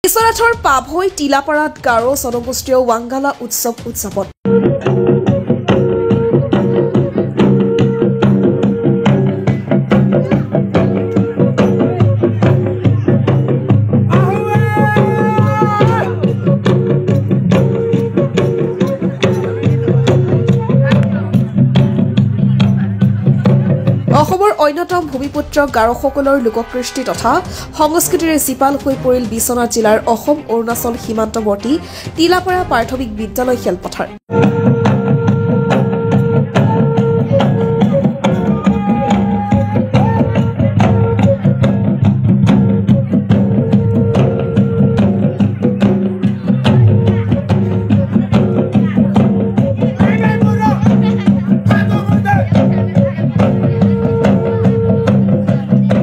বিশ্বনাথৰ পাভৈ টিলাপাৰাত গাৰো জনগোষ্ঠীয় ৱাংগালা উৎসৱ উদযাপন অসমৰ অন্যতম ভূমিপুত্ৰ গাৰোসকলৰ লোককৃষ্টি তথা সংস্কৃতিৰে জীপাল হৈ পৰিল বিশ্বনাথ জিলাৰ অসম অৰুণাচল সীমান্তৱৰ্তী টিলাপাৰা প্ৰাথমিক বিদ্যালয় খেলপথাৰ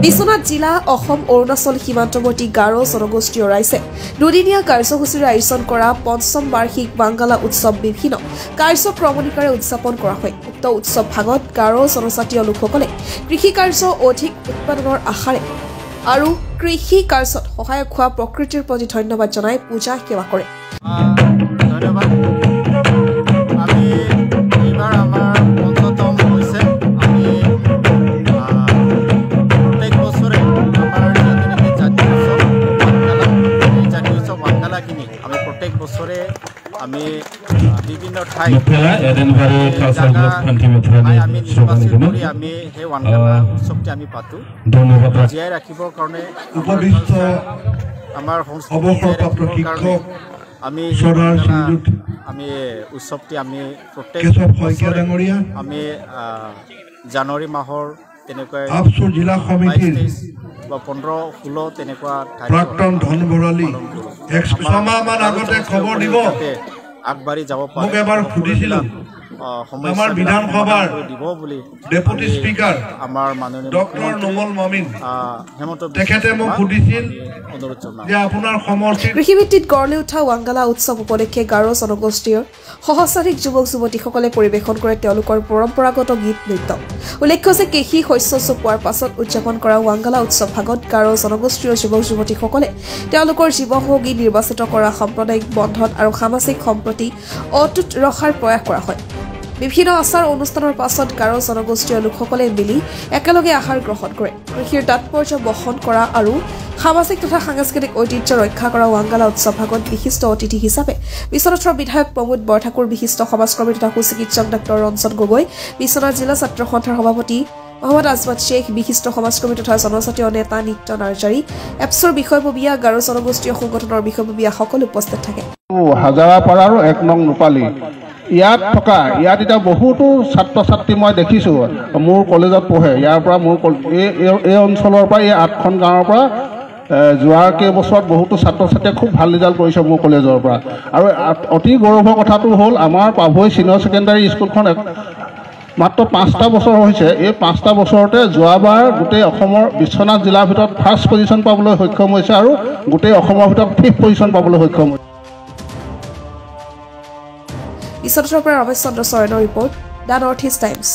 বিশ্বনাথ জিলা অসম অৰুণাচল সীমান্তৱৰ্তী গাৰো জনগোষ্ঠীয় ৰাইজে দুদিনীয়া কাৰ্যসূচীৰে আয়োজন কৰা পঞ্চম বাৰ্ষিক ৱাংগালা উৎসৱ বিভিন্ন কাৰ্যক্ৰমণিকাৰে উদযাপন কৰা হয় উক্ত উৎসৱ ভাগত গাৰো জনজাতীয় লোকসকলে কৃষি কাৰ্য অধিক উৎপাদনৰ আশাৰে আৰু কৃষি কাৰ্যত সহায়ক হোৱা প্ৰকৃতিৰ প্ৰতি ধন্যবাদ জনাই পূজা সেৱা কৰে আমি বিভিন্ন ঠাই আমি নিৰ্বাচিত কৰি আমি সেই ৱাংগালা উৎসৱটি আমি পাতোঁ জীয়াই ৰাখিবৰ কাৰণে আমাৰ সংস্কৃতি আমি উৎসৱটি আমি প্ৰত্যেক আমি জানুৱাৰী মাহৰ তেনেকৈ 22-23 বা 15-16 তেনেকুৱা প্ৰাক্তন ধনবৰালী একমাহমান আগতে খবৰ দিব আগবাঢ়ি যাব পাৰে মোক এবাৰ সুধিছিলোঁ আমাৰ বিধানসভাৰ ডেপুটি স্পিকাৰ আমাৰ মাননীয় ডক্টৰ নোমল মমিন হেমন্ত তেখেতে মোক সুধিছিল যে আপোনাৰ সমষ্টিত কৃষিভিত্তিত গঢ় লৈ উঠা ৱাংগালা উৎসৱ উপলক্ষে গাৰো জনগোষ্ঠীৰ সহস্ৰাধিক যুৱক যুৱতীসকলে পৰিৱেশন কৰে তেওঁলোকৰ পৰম্পৰাগত গীত নৃত্য উল্লেখ্য যে কৃষি শস্য চপোৱাৰ পাছত উদযাপন কৰা ৱাংগালা উৎসৱ ভাগত গাৰো জনগোষ্ঠীৰ যুৱক যুৱতীসকলে তেওঁলোকৰ জীৱসংগী নিৰ্বাচিত কৰা সাম্প্ৰদায়িক বন্ধন আৰু সামাজিক সম্প্ৰীতি অটুট ৰখাৰ প্ৰয়াস কৰা হয় বিভিন্ন আচাৰ অনুষ্ঠানৰ পাছত গাৰো জনগোষ্ঠীয় লোকসকলে মিলি একেলগে আহাৰ গ্ৰহণ কৰে কৃষিৰ তাৎপৰ্য বহন কৰা আৰু সামাজিক তথা সাংস্কৃতিক ঐতিহ্য ৰক্ষা কৰা ৱাংগালা উৎসৱ ভাগত বিশিষ্ট অতিথি হিচাপে বিশ্বনাথৰ বিধায়ক প্ৰমোদ বৰঠাকুৰ বিশিষ্ট সমাজকৰ্মী তথা সুচিকিৎসক ডাক্তৰ ৰঞ্জন গগৈ বিশ্বনাথ জিলা ছাত্ৰ সন্থাৰ সভাপতি মহম্মদ আজমত শ্বেখ বিশিষ্ট সমাজকৰ্মী তথা জনজাতীয় নেতা নিত্য নাৰ্জাৰী এপছৰ বিষয়ববীয়া গাৰো জনগোষ্ঠীয় সংগঠনৰ বিষয়ববীয়া সকলো উপস্থিত থাকে হাজাৰাপাৰাৰ 1 নং ৰূপালী ইয়াত এতিয়া বহুতো ছাত্ৰ ছাত্ৰী মই দেখিছোঁ মোৰ কলেজত পঢ়ে ইয়াৰ পৰা মোৰ এই অঞ্চলৰ পৰা এই 8খন গাঁৱৰ পৰা যোৱা কেইবছৰত বহুতো ছাত্ৰ ছাত্ৰীয়ে খুব ভাল ৰিজাল্ট কৰিছে মোৰ কলেজৰ পৰা আৰু অতি গৌৰৱৰ কথাটো হ'ল আমাৰ পাভৈ ছিনিয়ৰ ছেকেণ্ডাৰী স্কুলখন মাত্ৰ 5টা বছৰ হৈছে এই 5টা বছৰতে যোৱাবাৰ গোটেই অসমৰ বিশ্বনাথ জিলাৰ ভিতৰত ফাৰ্ষ্ট পজিশ্যন পাবলৈ সক্ষম হৈছে আৰু গোটেই অসমৰ ভিতৰত 5th পজিশ্যন পাবলৈ সক্ষম হৈছে বিশ্বনাথৰ পৰা ৰমেশ চন্দ্ৰ চৰণৰ report the North East times